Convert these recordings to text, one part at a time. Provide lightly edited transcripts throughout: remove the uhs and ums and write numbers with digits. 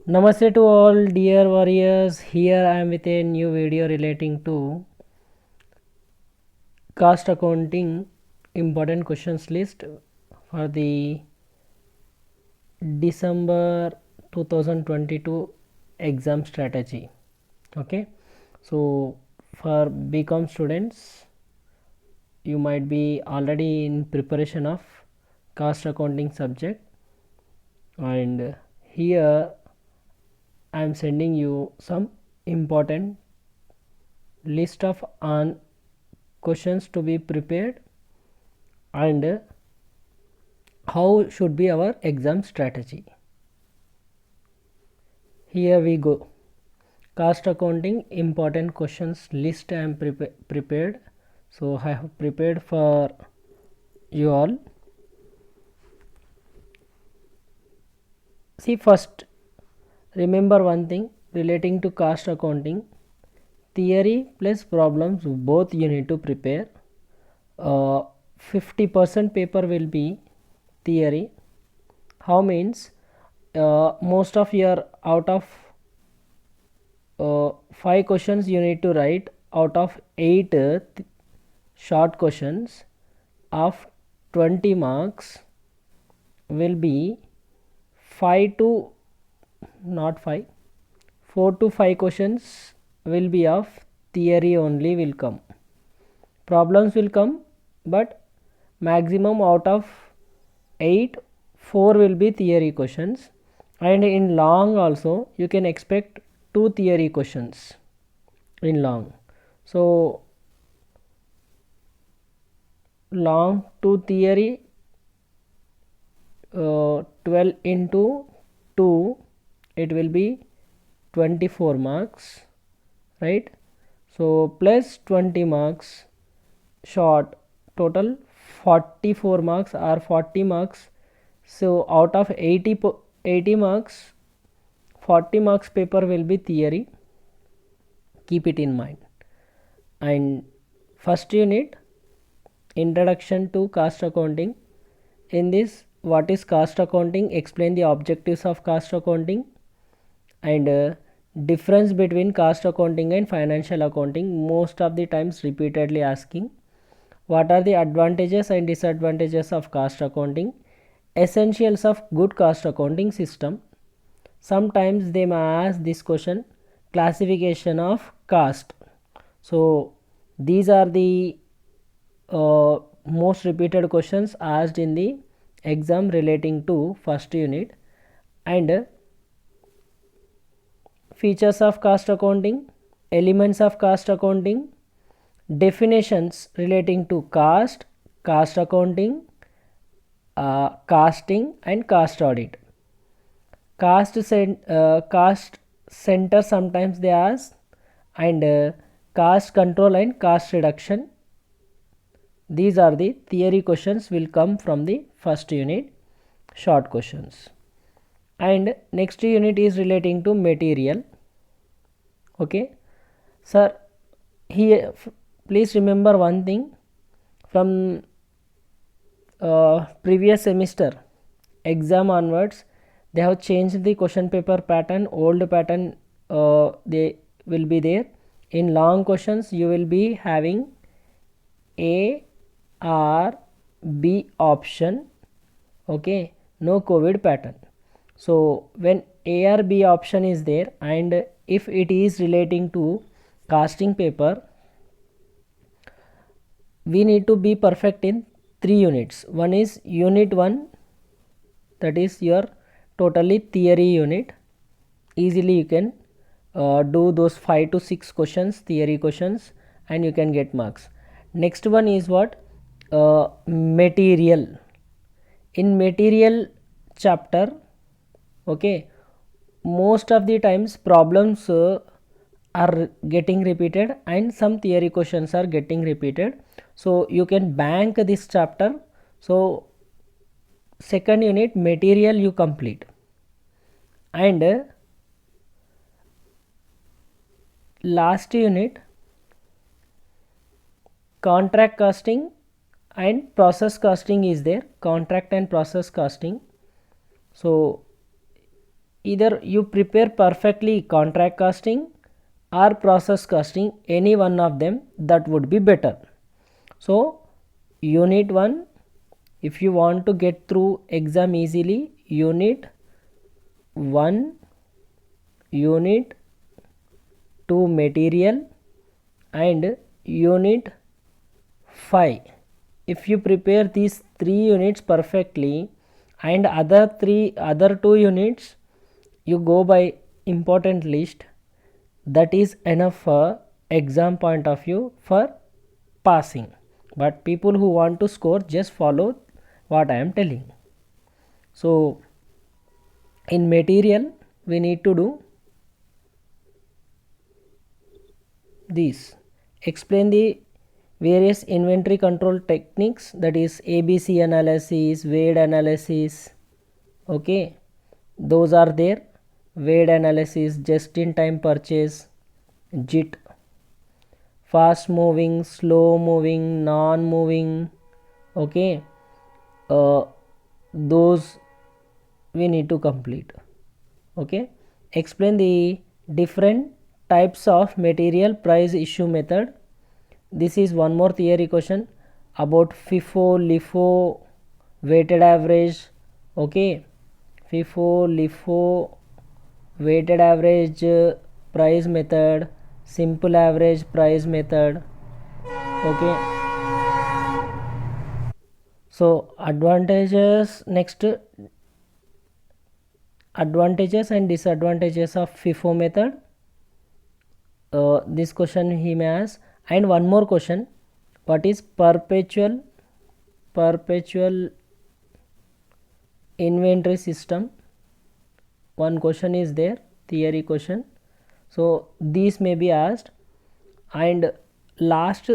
Namaste to all dear warriors. Here I am with a new video relating to cost accounting important questions list for the December 2022 exam strategy. Okay, so for BCom students, you might be already in preparation of cost accounting subject, and here I am sending you some important list of on questions to be prepared and how should be our exam strategy. Here we go. Cost accounting important questions list I am prepared. So I have prepared for you all. See, first remember one thing relating to cost accounting: theory plus problems, both you need to prepare. 50% paper will be theory. How means most of your out of 5 questions you need to write out of 8 short questions of 20 marks will be 5 to not 5 4 to 5 questions will be of theory only will come. Problems will come, but maximum out of 8 4 will be theory questions, and in long also you can expect 2 theory questions in long. So long 2 theory, 12 into 2, it will be 24 marks, right? So plus 20 marks short, total 44 marks or 40 marks. So out of 80 marks, 40 marks paper will be theory. Keep it in mind. And first unit, introduction to cost accounting. In this, what is cost accounting, explain the objectives of cost accounting, and difference between cost accounting and financial accounting, most of the times repeatedly asking. What are the advantages and disadvantages of cost accounting, essentials of good cost accounting system. Sometimes they may ask this question, classification of cost. So these are the most repeated questions asked in the exam relating to first unit. And features of cost accounting, elements of cost accounting, definitions relating to cost, cost accounting, costing and cost audit. Cost center sometimes they ask, and cost control and cost reduction. These are the theory questions will come from the first unit, short questions. And next unit is relating to material. Okay, sir, here please remember one thing, from previous semester exam onwards they have changed the question paper pattern. Old pattern they will be there. In long questions you will be having A or B option. Okay, no COVID pattern. So when A or B option is there, and if it is relating to costing paper, we need to be perfect in 3 units. One is unit 1, that is your totally theory unit. Easily you can do those 5 to 6 questions, theory questions, and you can get marks. Next one is what? Material. In material chapter, okay, most of the times problems are getting repeated and some theory questions are getting repeated. So you can bank this chapter. So second unit material you complete, and last unit contract costing and process costing is there, contract and process costing. So either you prepare perfectly contract costing or process costing, any one of them, that would be better. So unit 1, if you want to get through exam easily, unit 1, unit 2 material, and unit 5. If you prepare these 3 units perfectly and other 2 units you go by important list, that is enough for exam point of view for passing. But people who want to score, just follow what I am telling. So in material we need to do this. Explain the various inventory control techniques, that is ABC analysis, weight analysis. Okay, those are there. Weight analysis, just in time purchase, JIT, fast moving, slow moving, non moving. Okay, those we need to complete. Okay, explain the different types of material price issue method. This is one more theory question about FIFO, LIFO, weighted average. Okay, FIFO, LIFO, weighted average price method, simple average price method. Okay, so advantages, next, advantages and disadvantages of FIFO method. This question he may ask. And one more question, what is perpetual inventory system? One question is there, theory question. So these may be asked. And last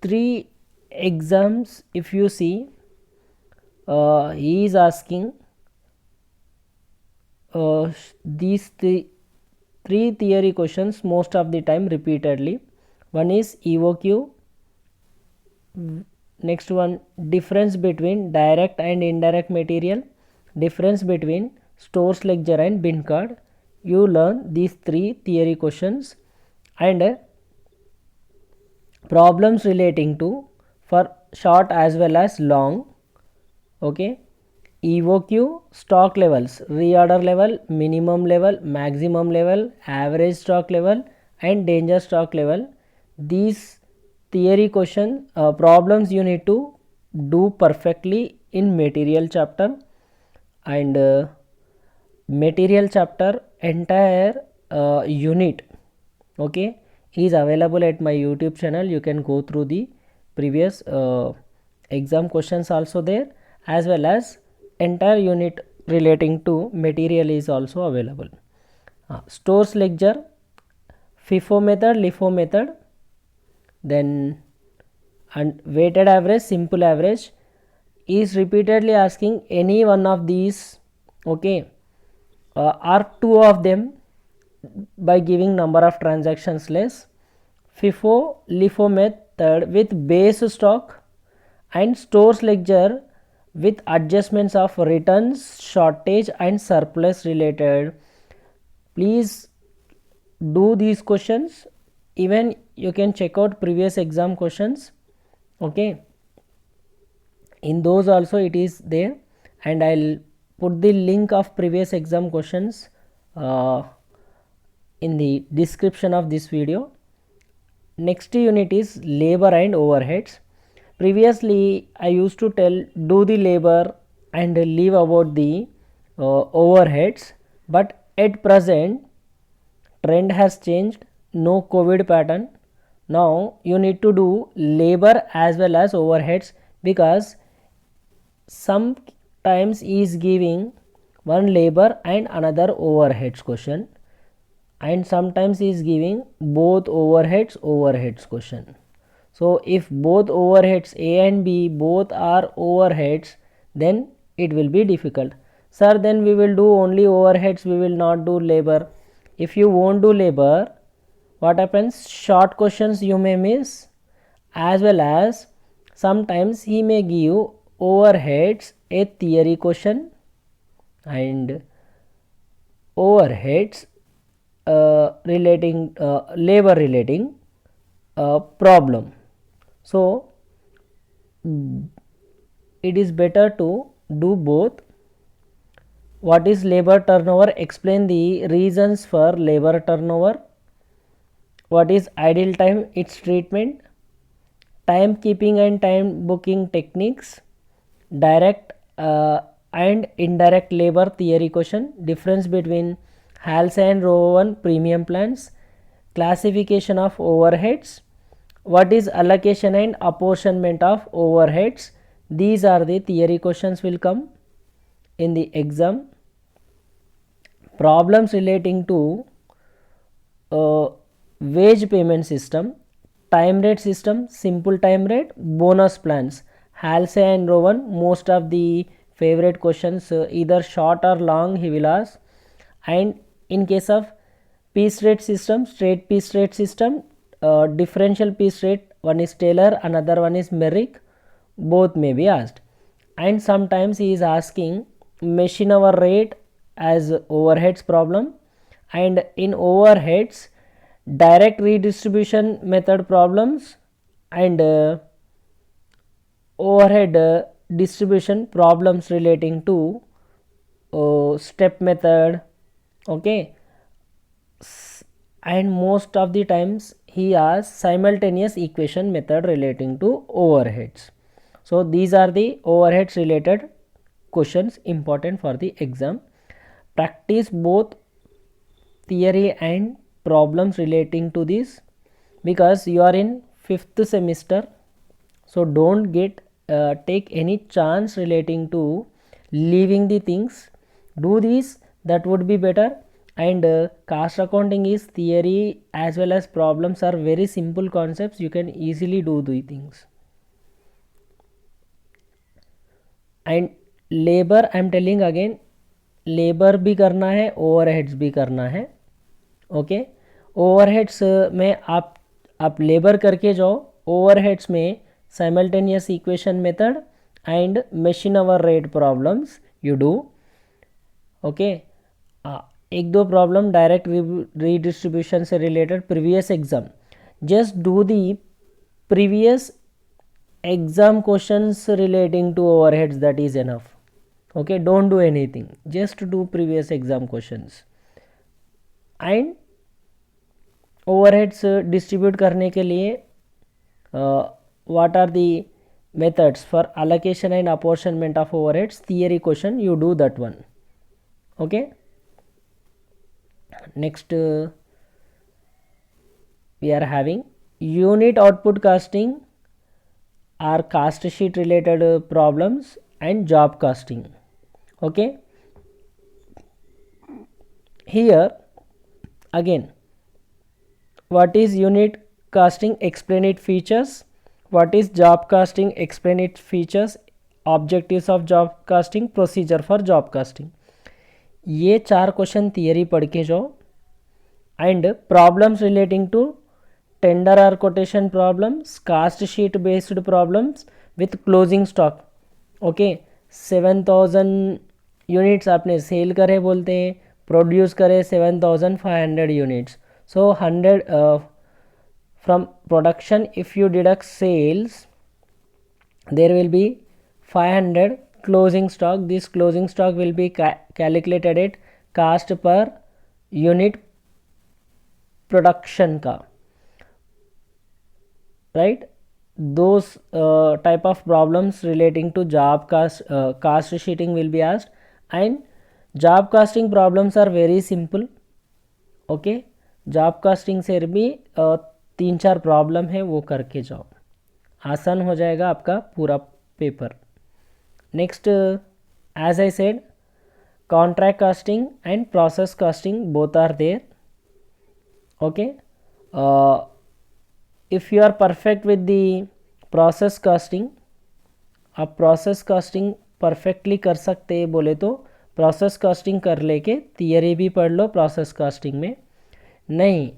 3 exams, if you see, he is asking these three theory questions most of the time repeatedly. One is EOQ, next one difference between direct and indirect material, difference between stores ledger and bin card. You learn these 3 theory questions and problems relating to for short as well as long. Okay, EOQ, stock levels, reorder level, minimum level, maximum level, average stock level and danger stock level. These theory question problems you need to do perfectly in material chapter. And material chapter entire unit, okay, is available at my YouTube channel. You can go through the previous exam questions also there, as well as entire unit relating to material is also available. Stores ledger, FIFO method, LIFO method, then and weighted average, simple average, is repeatedly asking any one of these. Okay, or 2 of them by giving number of transactions less. FIFO, LIFO method with base stock, and stores ledger with adjustments of returns, shortage and surplus related. Please do these questions. Even you can check out previous exam questions. Okay, in those also it is there, and I'll put the link of previous exam questions in the description of this video. Next unit is labor and overheads. Previously I used to tell do the labor and leave about the overheads, but at present trend has changed, no COVID pattern. Now you need to do labor as well as overheads, because sometimes is giving one labor and another overheads question, and sometimes is giving both overheads question. So if both overheads A and B both are overheads, then it will be difficult. Sir, then we will do only overheads, we will not do labor. If you won't do labor, what happens? Short questions you may miss, as well as sometimes he may give overheads a theory question, and overheads relating labor relating problem. So it is better to do both. What is labor turnover? Explain the reasons for labor turnover. What is idle time? Its treatment. Timekeeping and time booking techniques. Direct and indirect labor theory question. Difference between Halsey and Rowan premium plans. Classification of overheads. What is allocation and apportionment of overheads? These are the theory questions will come in the exam. Problems relating to wage payment system, time rate system, simple time rate, bonus plans. Halsey and Rowan, most of the favorite questions, either short or long he will ask. And in case of piece rate system, straight piece rate system, differential piece rate, one is Taylor, another one is Merrick, both may be asked. And sometimes he is asking machine hour rate as overheads problem, and in overheads direct redistribution method problems and overhead distribution problems relating to step method. Okay, and most of the times he asks simultaneous equation method relating to overheads. So these are the overheads related questions important for the exam. Practice both theory and problems relating to this, because you are in 5th semester. So don't take any chance relating to leaving the things. Do this, that would be better. And cost accounting is theory as well as problems are very simple concepts. You can easily do the things. And labor, I am telling again, labour भी करना है, overheads भी करना है. Okay, overheads में आप labour करके जाओ, ओवरहेड्स में simultaneous equation method and machine hour rate problems you do. Okay, एक दो प्रॉब्लम डायरेक्ट रीडिस्ट्रीब्यूशन से related previous exam, just do the previous exam questions relating to overheads, that is enough. Okay, don't do anything, just do previous exam questions. And overheads distribute करने के लिए what are the methods for allocation and apportionment of overheads, theory question, you do that one. Okay, next we are having unit output costing or cost sheet related problems and job costing. Okay, here again, what is unit costing? Explain its features. What is job costing? Explain its features. Objectives of job costing, procedure for job costing. ये 4 question theory पढ़ के जाओ. And problems relating to tender और quotation problems, cost sheet based problems with closing stock. Okay, 7000 units आपने sell करे बोलते हैं, produce करे 7500 units. So 100 from production if you deduct sales, there will be 500 closing stock. This closing stock will be calculated at cost per unit production का, right? Those type of problems relating to job cost sheeting will be asked. And job costing problems are very simple. okay, job costing से भी 3-4 problem है, वो करके जाओ, आसान हो जाएगा आपका पूरा paper. Next, as I said, contract costing and process costing both are there. Okay, if you are perfect with the process costing, आप प्रोसेस कास्टिंग परफेक्टली कर सकते हैं बोले तो प्रोसेस कास्टिंग कर लेके थियरी भी पढ़ लो प्रोसेस कास्टिंग में. नहीं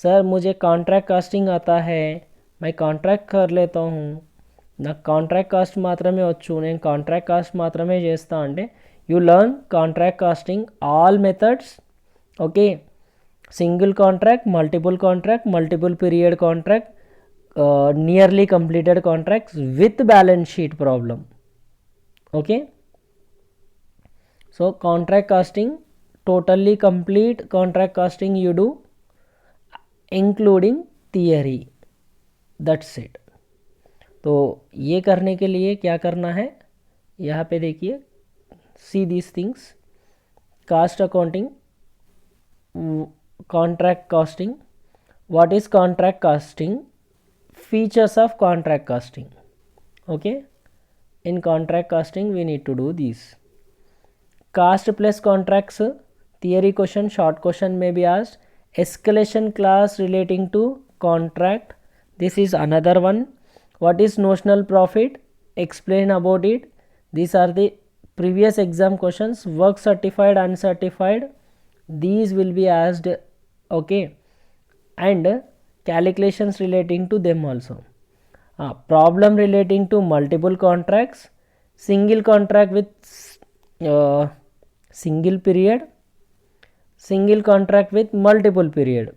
सर मुझे कॉन्ट्रैक्ट कास्टिंग आता है, मैं కాంట్రాక్ట్ कर लेता हूँ, నాకు కాంట్రాక్ట్ కాస్ట్ మాత్రమే వచ్చు, నేను కాంట్రాక్ట్ కాస్ట్ మాత్రమే చేస్తా అంటే, you learn contract costing all methods Okay, single contract, multiple period contract, nearly completed contracts with balance sheet problem. Okay, so contract costing, totally complete contract costing you do including theory. That's it. तो ये करने के लिए क्या करना है, यहाँ पे देखिए, see this things, cost accounting, contract costing. What is contract costing? Features of contract costing. Okay, in contract costing we need to do these. Cost plus contracts, theory question, short question may be asked. Escalation clause relating to contract, this is another one. What is notional profit? Explain about it. These are the previous exam questions. Work certified, uncertified, these will be asked. Okay, and calculations relating to them also. Problem relating to multiple contracts, single contract with single period, single contract with multiple period.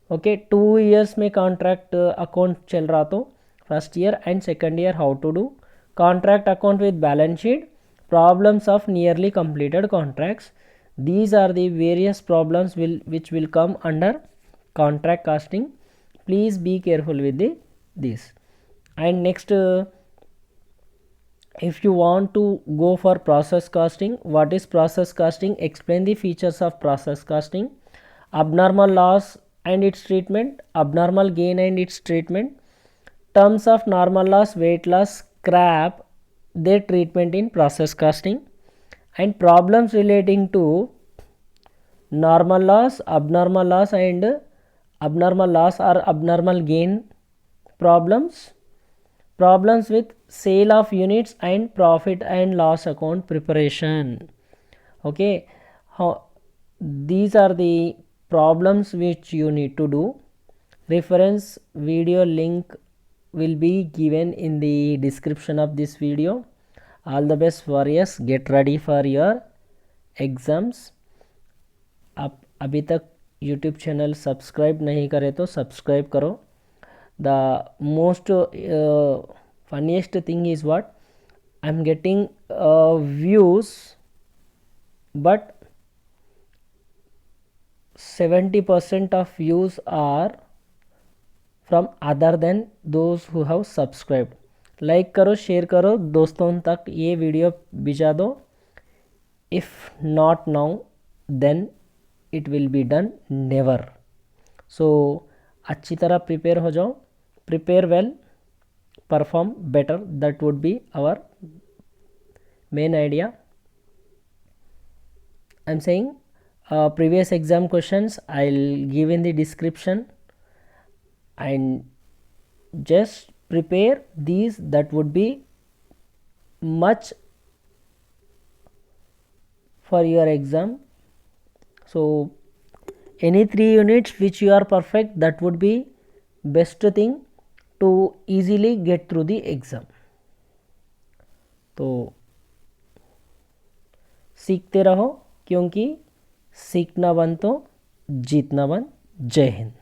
Okay, 2 years में contract account चल रहा तो first year and second year how to do contract account with balance sheet, problems of nearly completed contracts. These are the various problems which will come under contract costing. Please be careful with this. And next, if you want to go for process costing, what is process costing? Explain the features of process costing. Abnormal loss and its treatment, abnormal gain and its treatment, terms of normal loss, weight loss, scrap, their treatment in process costing, and problems relating to normal loss and abnormal loss or abnormal gain problems, problems with sale of units and profit and loss account preparation. Okay, these are the problems which you need to do. Reference video link will be given in the description of this video. All the best warriors, get ready for your exams. आप अभी तक YouTube channel subscribe नहीं करे तो subscribe करो. The most funniest thing is what I'm getting views, but 70% of views are from other than those who have subscribed. Like करो, share करो, दोस्तों तक ये वीडियो भिजा दो. If not now, then it will be done never. So अच्छी तरह prepare हो जाओ. Prepare well, perform better. That would be our main idea. I'm saying previous exam questions I'll give in the description, and just prepare these. That would be much for your exam. So any 3 units which you are perfect, that would be best thing to easily get through the exam. तो सीखते रहो, क्योंकि सीखना बन तो जीतना बन. जय हिंद.